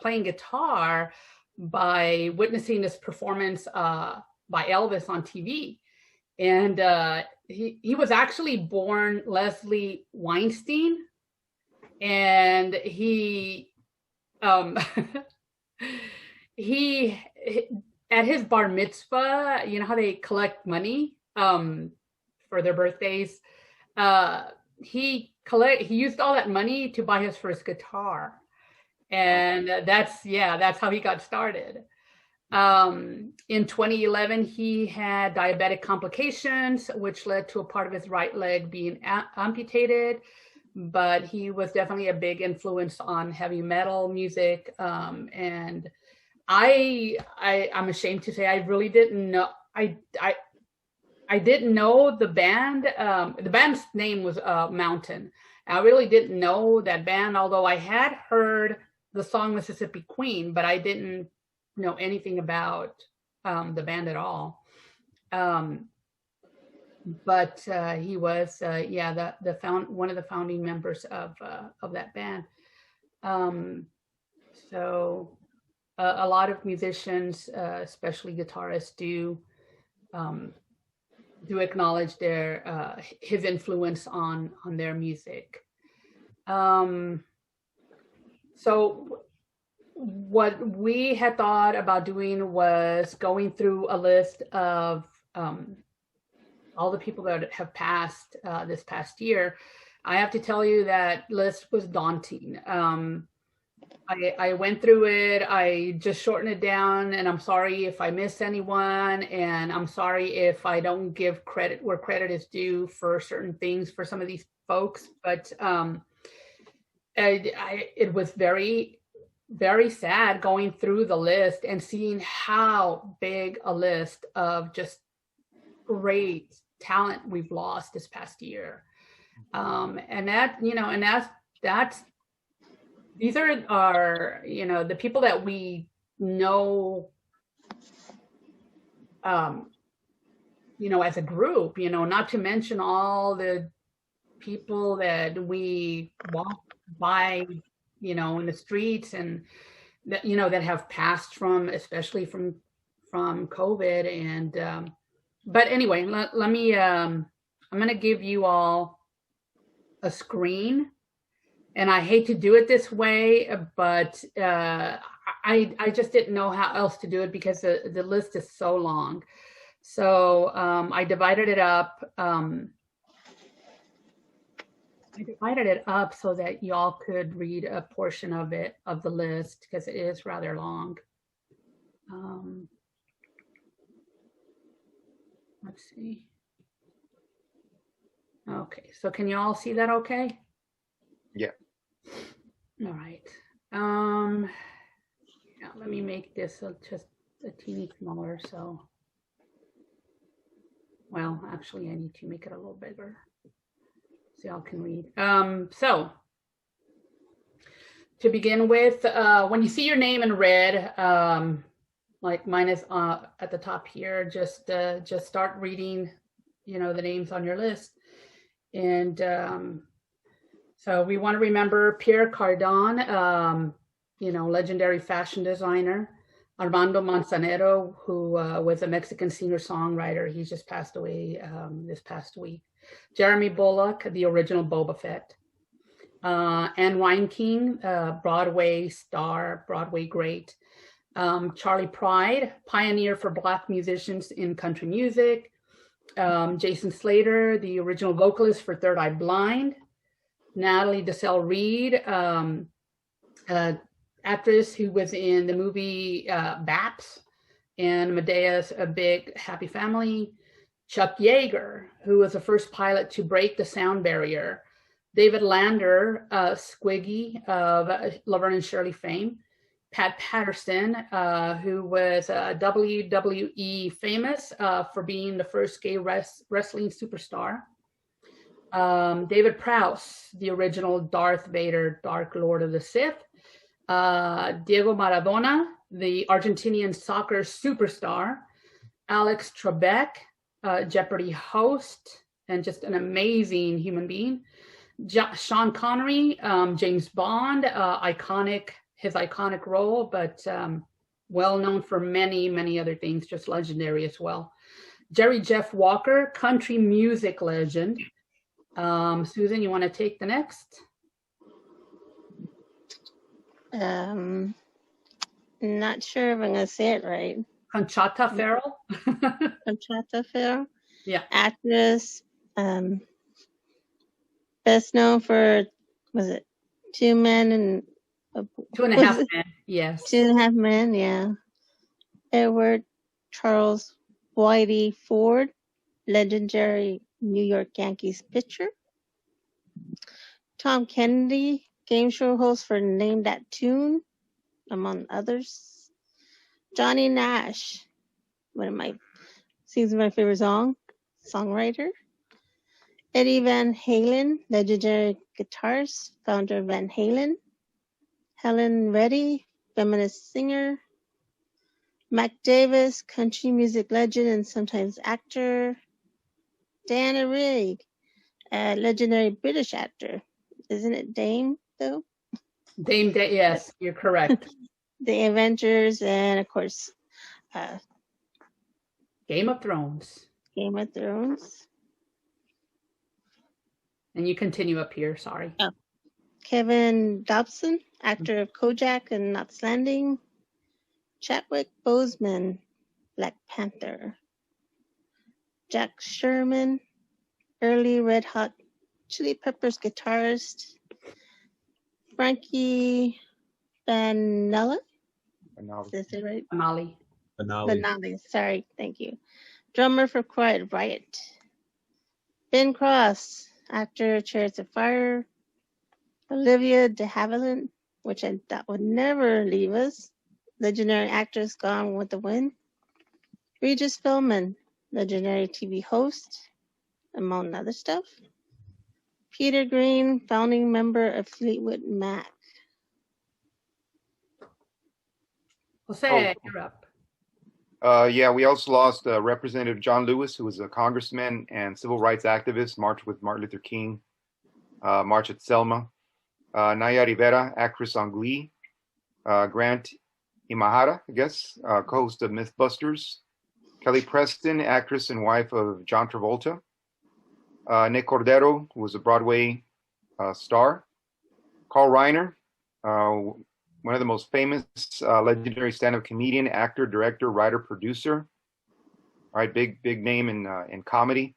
playing guitar by witnessing this performance by Elvis on TV. And he was actually born Leslie Weinstein. And he at his bar mitzvah, how they collect money for their birthdays, he used all that money to buy his first guitar. And that's how he got started. In 2011, he had diabetic complications, which led to a part of his right leg being amputated. But he was definitely a big influence on heavy metal music. And I'm ashamed to say I really didn't know. I didn't know the band. The band's name was Mountain, I really didn't know that band, although I had heard the song Mississippi Queen, but I didn't know anything about the band at all. But he was, one of the founding members of that band. So a lot of musicians, especially guitarists, do acknowledge his influence on their music. So what we had thought about doing was going through a list of all the people that have passed this past year. I have to tell you that list was daunting. I went through it. I just shortened it down, and I'm sorry if I miss anyone, and I'm sorry if I don't give credit where credit is due for certain things for some of these folks. But it was very, very sad going through the list and seeing how big a list of just great talent we've lost this past year. And that, these are the people that we know, as a group, not to mention all the people that we walk by, in the streets, and that, that have passed especially from COVID. And, but anyway, let me, I'm going to give you all a screen. And I hate to do it this way, but I just didn't know how else to do it because the list is so long. So I divided it up. So that y'all could read a portion of it, of the list, because it is rather long. Let's see. Okay, so can you all see that okay? Yeah. All right. Yeah, let me make this just a teeny smaller. So, well, actually, I need to make it a little bigger so y'all can read. So, to begin with, when you see your name in red, like mine is at the top here, just start reading, the names on your list. And so we want to remember Pierre Cardin, legendary fashion designer. Armando Manzanero, who was a Mexican singer-songwriter. He just passed away this past week. Jeremy Bulloch, the original Boba Fett. And Reinking, Broadway star, Broadway great. Charlie Pride, pioneer for Black musicians in country music. Jason Slater, the original vocalist for Third Eye Blind. Natalie Deselle Reid, actress who was in the movie B.A.P.S. and Madea's A Big Happy Family. Chuck Yeager, who was the first pilot to break the sound barrier. David Lander, Squiggy of Laverne and Shirley fame. Pat Patterson, who was WWE famous for being the first gay wrestling superstar. David Prowse, the original Darth Vader, Dark Lord of the Sith. Diego Maradona, the Argentinian soccer superstar. Alex Trebek, Jeopardy host, and just an amazing human being. Sean Connery, James Bond, his iconic role, but well known for many, many other things, just legendary as well. Jerry Jeff Walker, country music legend. Susan, you want to take the next? Not sure if I'm going to say it right. Conchata Ferrell. Conchata Ferrell. Yeah. Actress, best known for, was it Two Men and Two and a Half Men? Yes. 2.5 Men, yeah. Edward Charles Whitey Ford, legendary New York Yankees pitcher. Tom Kennedy, game show host for Name That Tune, among others. Johnny Nash, seems my favorite songwriter. Eddie Van Halen, legendary guitarist, founder of Van Halen. Helen Reddy, feminist singer. Mac Davis, country music legend and sometimes actor. Diana Rigg, a legendary British actor. Isn't it Dame, though? Yes, you're correct. The Avengers, and of course, Game of Thrones. Game of Thrones. And you continue up here, sorry. Oh. Kevin Dobson, actor of Kojak and Knots Landing. Chadwick Boseman, Black Panther. Jack Sherman, early Red Hot Chili Peppers guitarist. Frankie Banella. Is that right? Banali. Sorry, thank you. Drummer for Quiet Riot. Ben Cross, actor of Chariots of Fire. Olivia de Havilland, which I thought would never leave us. Legendary actress Gone with the Wind. Regis Philbin, legendary TV host, among other stuff. Peter Green, founding member of Fleetwood Mac. Jose, you're up. Yeah, we also lost Representative John Lewis, who was a congressman and civil rights activist, marched with Martin Luther King, march at Selma. Naya Rivera, actress on Glee. Grant Imahara, I guess, co-host of Mythbusters. Kelly Preston, actress and wife of John Travolta. Nick Cordero, who was a Broadway star. Carl Reiner, one of the most famous legendary stand-up comedian, actor, director, writer, producer. All right, big name in comedy.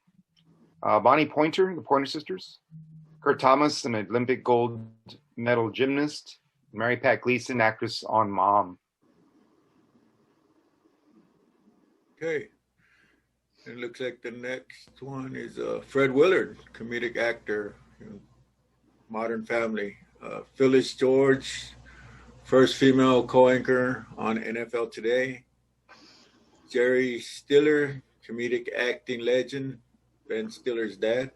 Bonnie Pointer, the Pointer Sisters. Kurt Thomas, an Olympic gold medal gymnast. Mary Pat Gleason, actress on Mom. Okay. It looks like the next one is Fred Willard, comedic actor, Modern Family. Phyllis George, first female co-anchor on NFL Today. Jerry Stiller, comedic acting legend, Ben Stiller's dad.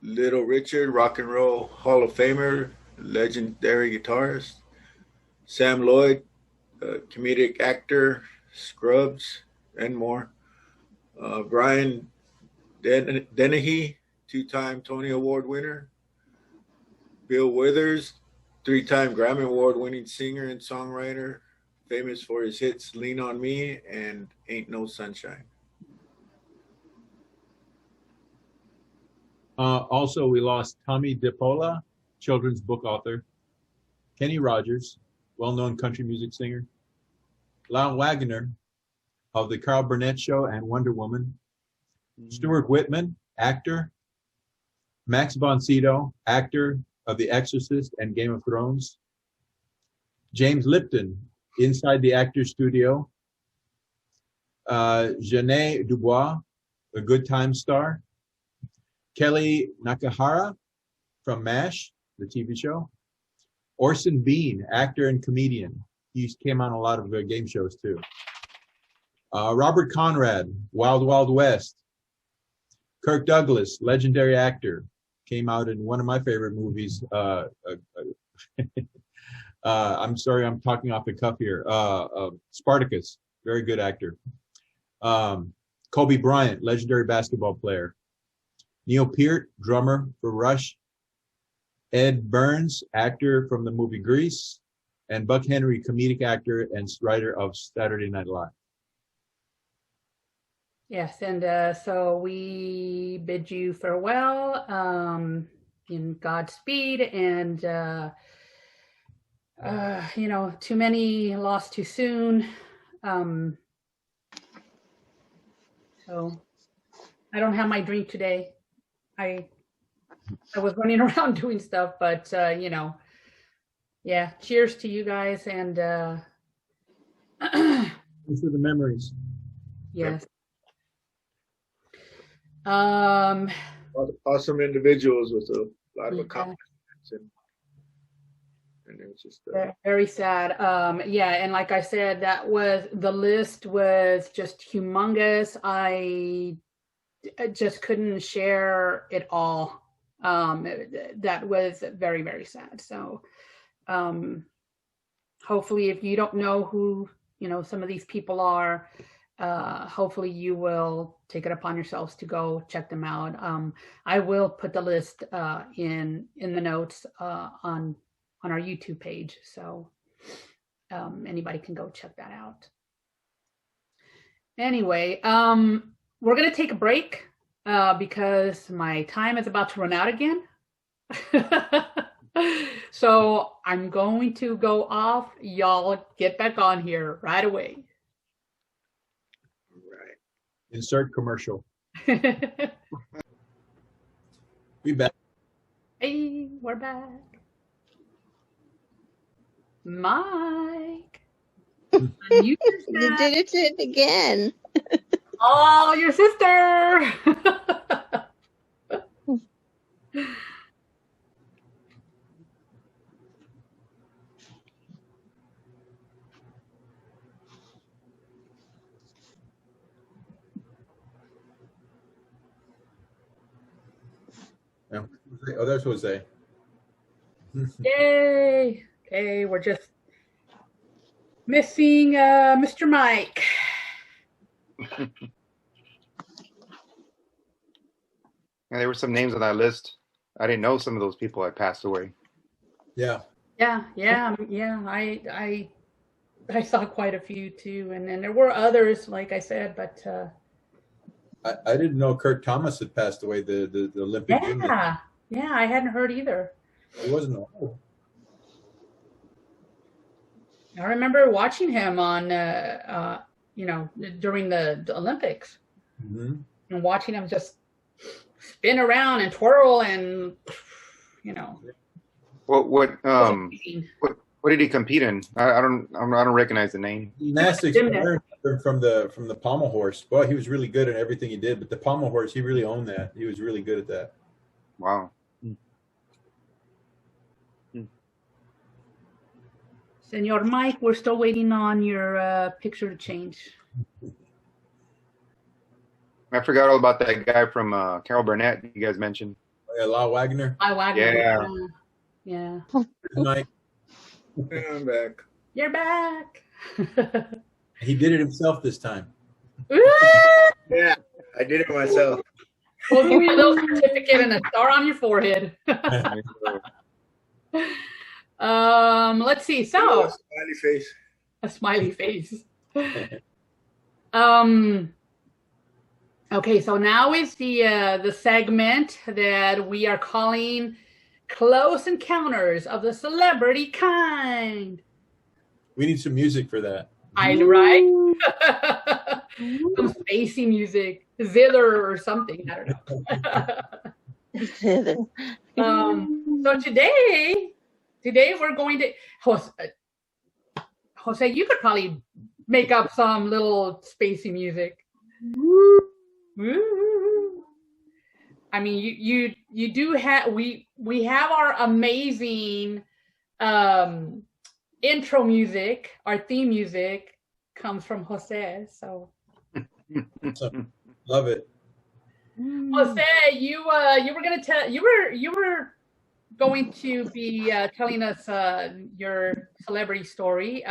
Little Richard, rock and roll Hall of Famer, legendary guitarist. Sam Lloyd, comedic actor, Scrubs, and more. Brian Dennehy, two-time Tony Award winner. Bill Withers, three-time Grammy Award-winning singer and songwriter, famous for his hits Lean on Me and Ain't No Sunshine. Also, we lost Tommy DePola, children's book author. Kenny Rogers, well-known country music singer. Lyle Wagner of The Carl Burnett Show and Wonder Woman. Stuart Whitman, actor. Max Boncito, actor of The Exorcist and Game of Thrones. James Lipton, inside the Actors Studio. Janae Dubois, a Good Time star. Kelly Nakahara from MASH, the TV show. Orson Bean, actor and comedian. He came on a lot of game shows too. Robert Conrad, Wild Wild West. Kirk Douglas, legendary actor. Came out in one of my favorite movies. I'm sorry, I'm talking off the cuff here. Spartacus, very good actor. Kobe Bryant, legendary basketball player. Neil Peart, drummer for Rush. Ed Burns, actor from the movie Grease. And Buck Henry, comedic actor and writer of Saturday Night Live. Yes, and so we bid you farewell in Godspeed, and too many lost too soon. So I don't have my drink today. I was running around doing stuff, but yeah. Cheers to you guys, and Thanks for the memories. yes. Awesome individuals with a lot of accomplishments, and it was just very sad. Yeah, and like I said, the list was just humongous. just couldn't share it all. That was very, very sad. So hopefully, if you don't know who, some of these people are, hopefully you will take it upon yourselves to go check them out. I will put the list in the notes on our YouTube page, so anybody can go check that out. Anyway, we're gonna take a break because my time is about to run out again. So I'm going to go off. Y'all get back on here right away. Right. Insert commercial. We back. Hey, we're back. Mike. You did it again. Oh, your sister. Yeah. Oh, there's Jose. Yay. Okay, we're just missing Mr. Mike. Yeah, there were some names on that list. I didn't know some of those people had passed away. Yeah. Yeah. I saw quite a few too, and then there were others, like I said, but I didn't know Kurt Thomas had passed away, the Olympic gymnast. Yeah, I hadn't heard either. He wasn't old. I remember watching him on, during the Olympics, and watching him just spin around and twirl, and What did he compete in? I don't recognize the name. Gymnastics from the pommel horse. Well, he was really good at everything he did, but the pommel horse, he really owned that. He was really good at that. Wow. Senor Mike, we're still waiting on your picture to change. I forgot all about that guy from Carol Burnett you guys mentioned. Yeah, La Wagner. Yeah. Mike. I'm back. You're back. He did it himself this time. Yeah, I did it myself. We'll give you a little certificate and a star on your forehead. Let's see. So, Smiley face. a smiley face. Okay, so now is the segment that we are calling Close Encounters of the Celebrity Kind. We need some music for that. I know, right? Some spacey music, zither or something. I don't know. So today we're going to Jose, you could probably make up some little spacey music. Woo. I mean, you do have we have our amazing intro music. Our theme music comes from Jose, so Love it. Jose, you were going to be telling us your celebrity story.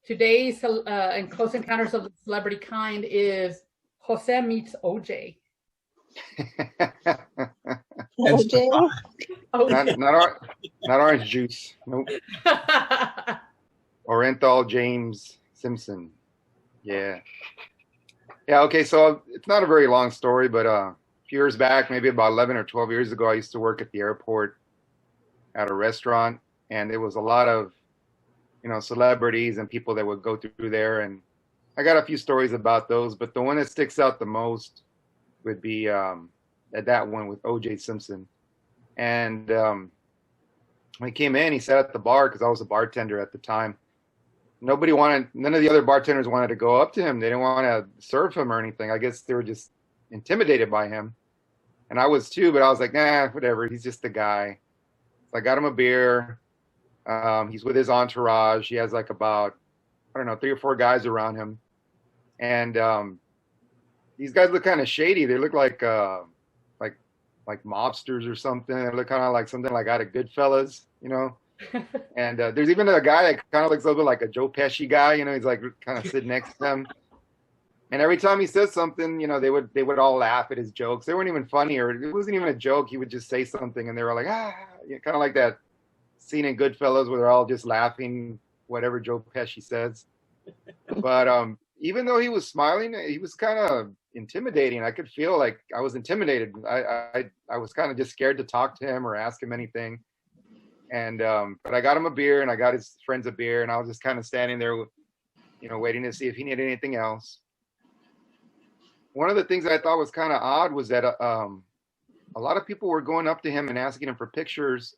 Today's in Close Encounters of the Celebrity Kind is Jose meets OJ. OJ? Not orange juice. Nope. Orenthal James Simpson. Yeah. Yeah, okay, so it's not a very long story, but a few years back, maybe about 11 or 12 years ago, I used to work at the airport at a restaurant, and there was a lot of, celebrities and people that would go through there, and I got a few stories about those, but the one that sticks out the most would be that one with O.J. Simpson. And when he came in, he sat at the bar because I was a bartender at the time. None of the other bartenders wanted to go up to him. They didn't want to serve him or anything. I guess they were just intimidated by him. And I was too, but I was like, nah, whatever. He's just a guy. So I got him a beer. He's with his entourage. He has like about, 3 or 4 guys around him. And these guys look kind of shady. They look like mobsters or something. They look kind of like something like out of Goodfellas, you know. And there's even a guy that kind of looks a little bit like a Joe Pesci guy, you know. He's like kind of sitting next to them. And every time he says something, you know, they would all laugh at his jokes. They weren't even funny, or it wasn't even a joke. He would just say something, and they were like, kind of like that scene in Goodfellas where they're all just laughing whatever Joe Pesci says. But even though he was smiling, he was kind of intimidating. I could feel like I was intimidated. I was kind of just scared to talk to him or ask him anything. And but I got him a beer, and I got his friends a beer, and I was just kind of standing there, you know, waiting to see if he needed anything else. One of the things that I thought was kind of odd was that a lot of people were going up to him and asking him for pictures,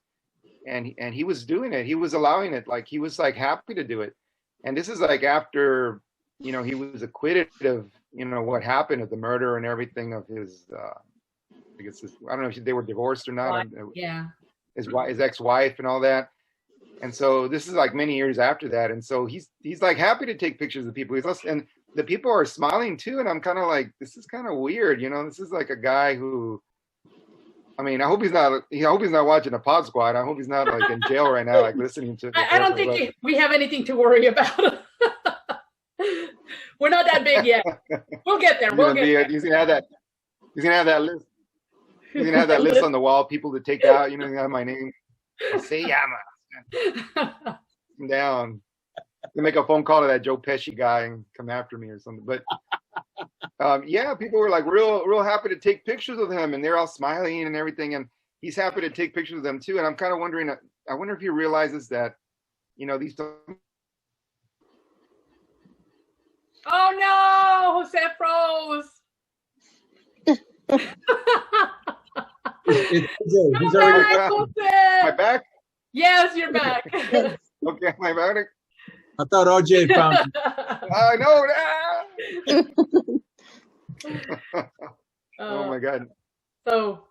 and he was doing it. He was allowing it. Like, he was like happy to do it. And this is like after, you know, he was acquitted of, you know, what happened of the murder and everything of his, I guess I don't know if they were divorced or not. Yeah. His ex-wife and all that. And so this is like many years after that. And so he's like happy to take pictures of people. And the people are smiling too. And I'm kind of like, this is kind of weird. You know, this is like a guy who, I mean, I hope he's not watching a Pod Squad. I hope he's not like in jail right now, like listening to. I don't think we have anything to worry about. We're not that big yet. We'll get there. We'll get there. He's gonna have that. He's gonna have that list. He's gonna have that list on the wall. People to take out. You know, have my name. Say down. To make a phone call to that Joe Pesci guy and come after me or something. But yeah, people were like real happy to take pictures of him, and they're all smiling and everything, and he's happy to take pictures of them too. And I'm kind of wondering, I wonder if he realizes that, you know, these. Oh no, Jose froze. He's already back. My back? Yes, you're back. Okay, my back. I thought OJ found you. I know. Oh my God. So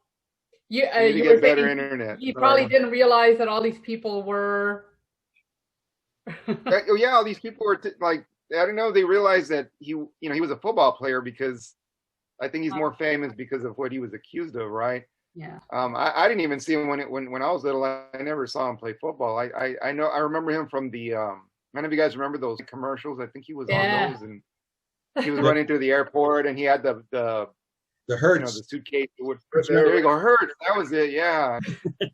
you get better internet. You probably didn't realize that all these people were. Yeah, all these people were like, I don't know. They realized that he was a football player, because I think he's more famous because of what he was accused of, right? Yeah. I didn't even see him when I was little. I never saw him play football. I remember him from the. None of you guys remember those commercials? I think he was on those, and he was running through the airport, and he had the Hertz, you know, the suitcase. There you go, Hertz. That was it, yeah.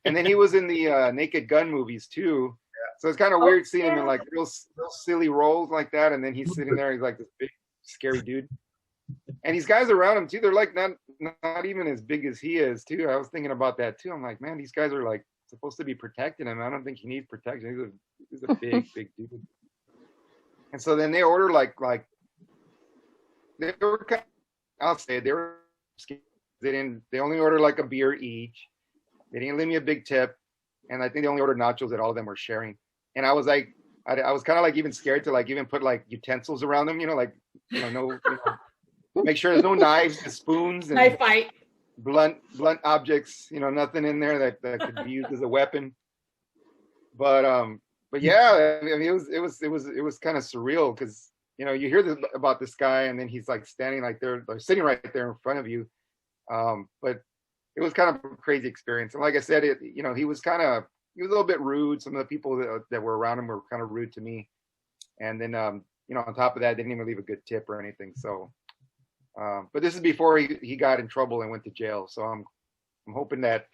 And then he was in the Naked Gun movies too. So it's kind of weird seeing him in like real silly roles like that, and then he's sitting there. He's like this big, scary dude. And these guys around him too, they're like not even as big as he is too. I was thinking about that too. I'm like, man, these guys are like supposed to be protecting him. I don't think he needs protection. He's a big dude. And so then they order like they were kind of, I'll say they were scared. They only ordered like a beer each. They didn't leave me a big tip, and I think they only ordered nachos that all of them were sharing. And I was like, I was kind of like even scared to like even put like utensils around them, you know, like make sure there's no knives and spoons and knife fight, blunt objects, you know, nothing in there that could be used as a weapon. But yeah, I mean, it was kind of surreal, because you know, you hear about this guy, and then he's like standing like they're sitting right there in front of you. But it was kind of a crazy experience. And like I said, you know, he was a little bit rude. Some of the people that were around him were kind of rude to me. And then, you know, on top of that, they didn't even leave a good tip or anything. So, but this is before he got in trouble and went to jail. So I'm hoping that,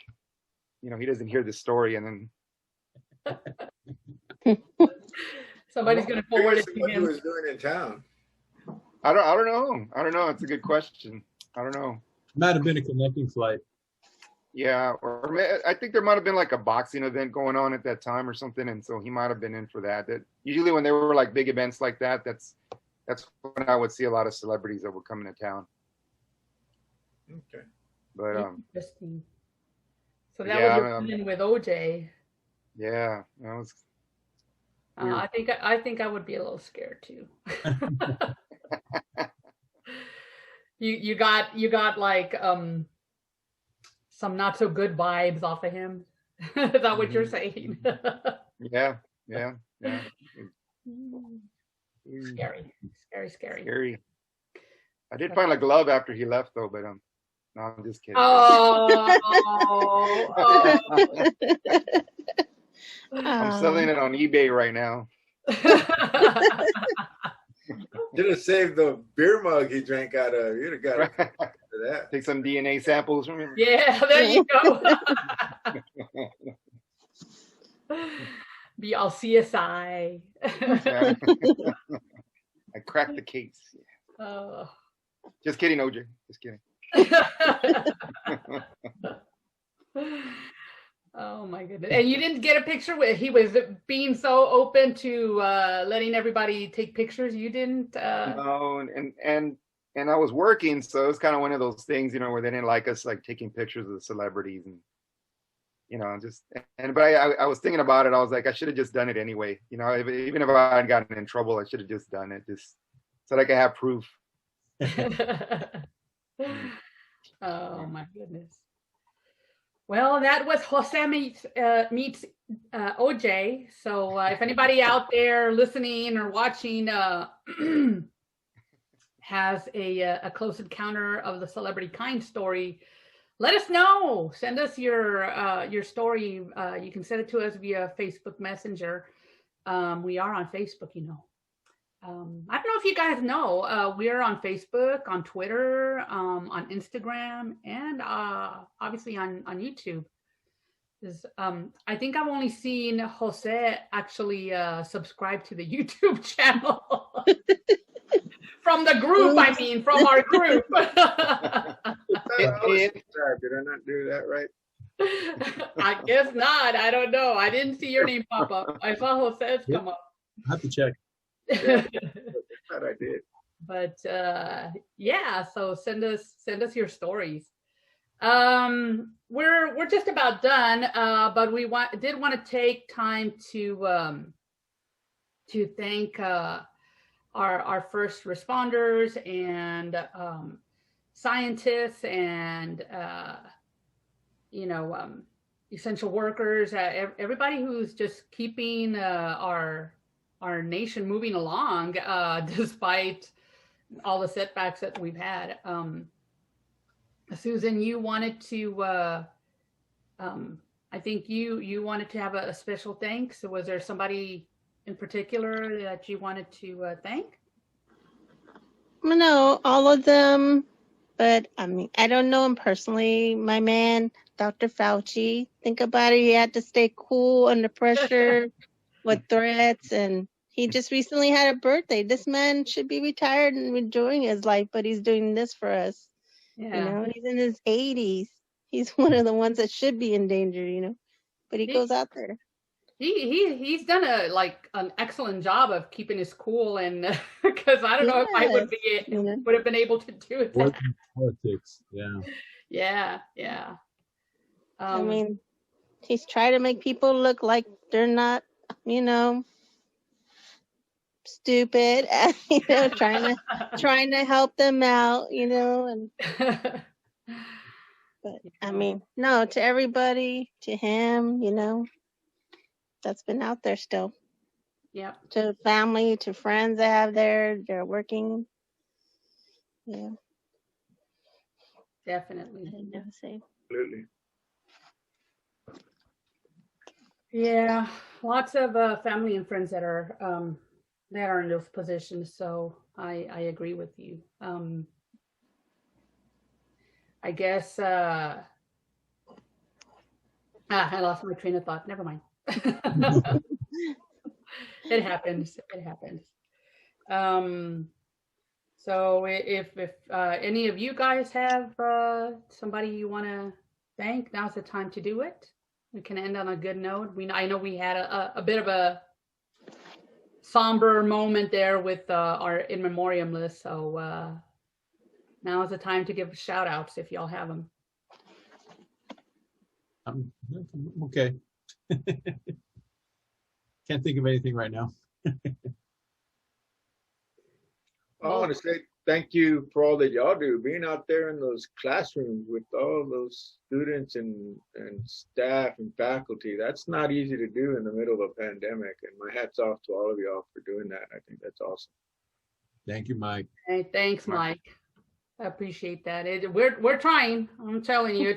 you know, he doesn't hear this story and then. Somebody's going to forward it to what him. he was doing in town. I don't know. It's a good question. I don't know. Might have been a connecting flight. Yeah, or I think there might have been like a boxing event going on at that time or something, and so he might have been in for that. That usually when there were like big events like that, that's when I would see a lot of celebrities that were coming to town. Okay. But Interesting. So that was your feeling with OJ. Yeah, that was. I think I would be a little scared too. You got like some not so good vibes off of him. Is that what you're saying? Yeah. Scary. I did find a glove after he left though, but no, I'm just kidding. Oh, I'm selling it on eBay right now. Should have saved the beer mug he drank out of. You'd have got it for that. Take some DNA samples from him. Yeah, there you go. Be all CSI. Yeah. I cracked the case. Oh. Just kidding, OJ. Just kidding. Oh my goodness. And you didn't get a picture with, he was being so open to letting everybody take pictures. You didn't No, and I was working, so it was kind of one of those things, you know, where they didn't like us like taking pictures of the celebrities, and you know, but I was thinking about it. I was like, I should have just done it anyway. You know, even if I had gotten in trouble, I should have just done it, just so that I could have proof. Oh my goodness. Well, that was Jose meets OJ. So if anybody out there listening or watching has a close encounter of the celebrity kind story, let us know. Send us your story. You can send it to us via Facebook Messenger. We are on Facebook, you know. I don't know if you guys know, we're on Facebook, on Twitter, on Instagram, and obviously on YouTube. I think I've only seen Jose actually subscribe to the YouTube channel. From the group, I mean, from our group. Did I not do that right? I guess not. I don't know. I didn't see your name pop up. I saw Jose's come up. I have to check. I thought I did. But yeah, so send us your stories. We're just about done, but we did want to take time to thank our first responders and scientists and essential workers, everybody who's just keeping our nation moving along despite all the setbacks that we've had. Susan, you wanted to I think you wanted to have a special thanks. So was there somebody in particular that you wanted to thank? No, all of them, but I mean, I don't know him personally. My man, Dr. Fauci, think about it. He had to stay cool under pressure with threats, and he just recently had a birthday. This man should be retired and enjoying his life, but he's doing this for us. Yeah. You know, he's in his 80s. He's one of the ones that should be in danger, you know, but he goes out there. He's done an excellent job of keeping his cool, and because I don't know if I would have been able to do it. Politics, yeah. I mean, he's trying to make people look like they're not, you know, stupid, you know, trying to help them out, you know, and but I mean, no, to everybody, to him, you know, that's been out there still. Yeah. To family, to friends I have there, they're working. Yeah. Definitely. Absolutely. Yeah, lots of family and friends that are in those positions. So I agree with you. I guess I lost my train of thought. Never mind. It happens. So if any of you guys have somebody you want to thank, now's the time to do it. We can end on a good note. I know we had a bit of a somber moment there with our in memoriam list. So now is the time to give shout outs if y'all have them. Okay. Can't think of anything right now. I want to say thank you for all that y'all do, being out there in those classrooms with all those students and staff and faculty. That's not easy to do in the middle of a pandemic, and my hat's off to all of y'all for doing that. I think that's awesome. Thank you, Mike. Hey, thanks, Mike. I appreciate that. We're trying. I'm telling you,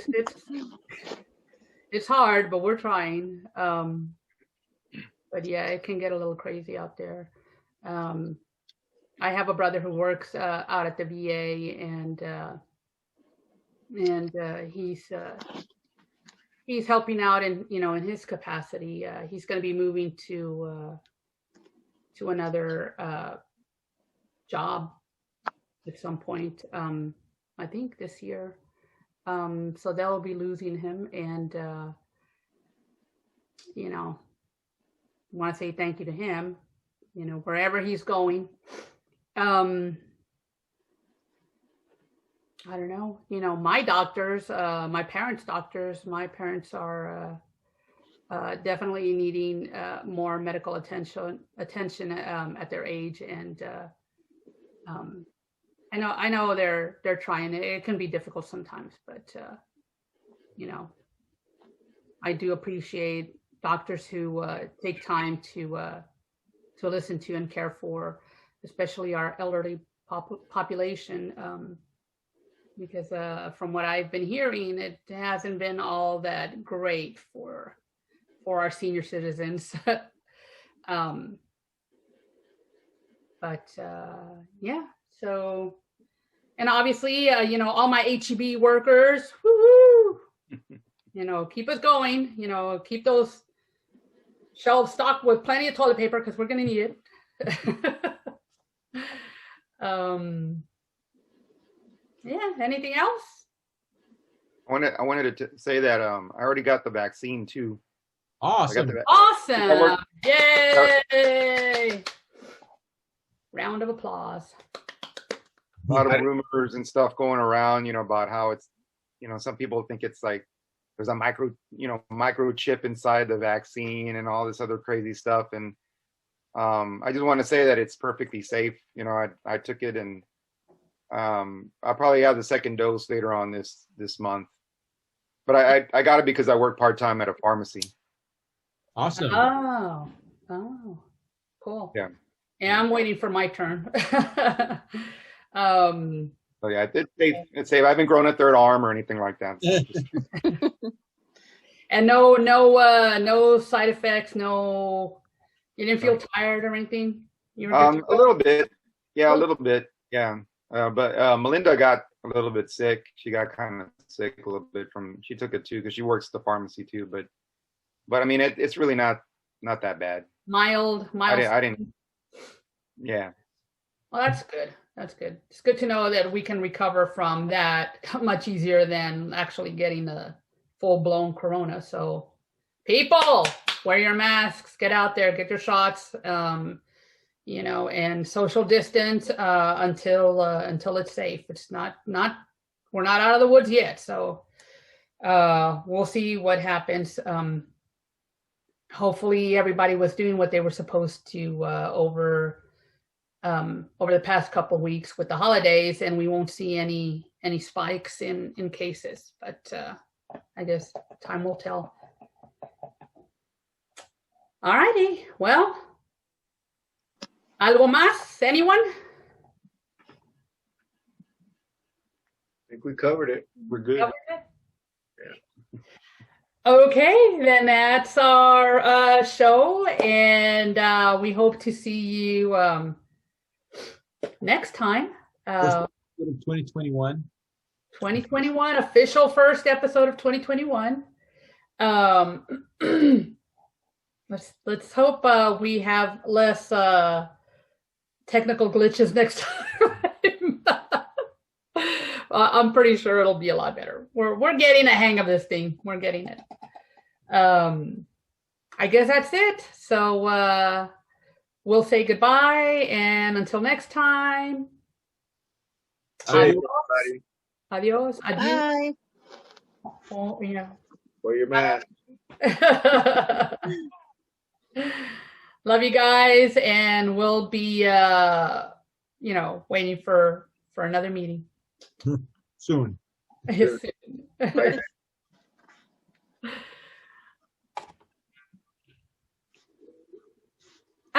it's hard, but we're trying. But yeah, it can get a little crazy out there. I have a brother who works out at the VA, and he's helping out in in his capacity. He's going to be moving to another job at some point. I think this year. So they'll be losing him, and want to say thank you to him. Wherever he's going. I don't know. My doctors, my parents' doctors, my parents are definitely needing more medical attention at their age, and I know they're trying. It can be difficult sometimes, but I do appreciate doctors who take time to listen to and care for, especially our elderly population. Because from what I've been hearing, it hasn't been all that great for our senior citizens. But yeah, so, and obviously, all my HEB workers, woo-hoo, keep us going, keep those shelves stocked with plenty of toilet paper because we're going to need it. Yeah, anything else? I wanted to say that I already got the vaccine too. Awesome. Awesome. Yay. Round of applause. A lot of rumors and stuff going around, about how it's, some people think it's like there's a microchip inside the vaccine and all this other crazy stuff. And I just want to say that it's perfectly safe. I took it, and I'll probably have the second dose later on this month. But I got it because I work part-time at a pharmacy. Awesome. Oh, cool. Yeah. Yeah, I'm waiting for my turn. So yeah, it's safe. I haven't grown a third arm or anything like that. So And no side effects. No, you didn't feel tired or anything. a little bit. Yeah, a little bit. Yeah. But Melinda got a little bit sick. She got kind of sick a little bit she took it too because she works at the pharmacy too. But I mean, it's really not that bad. Mild. I didn't. Yeah. Well, that's good. That's good. It's good to know that we can recover from that much easier than actually getting the full-blown corona. So, people, wear your masks, get out there, get your shots, and social distance until it's safe. It's not we're not out of the woods yet. So, we'll see what happens. Hopefully, everybody was doing what they were supposed to over the past couple of weeks with the holidays, and we won't see any spikes in cases, but I guess time will tell. All righty. Well, algo más? Anyone? I think we covered it. We're good. Yeah. Okay, then that's our show, and we hope to see you next time. 2021. 2021, official first episode of 2021. Let's hope we have less technical glitches next time. I'm pretty sure it'll be a lot better. We're getting a hang of this thing. We're getting it. I guess that's it. So we'll say goodbye, and until next time. Adios. Bye. Oh, yeah. Wear your mask. Love you guys, and we'll be waiting for another meeting Soon. soon.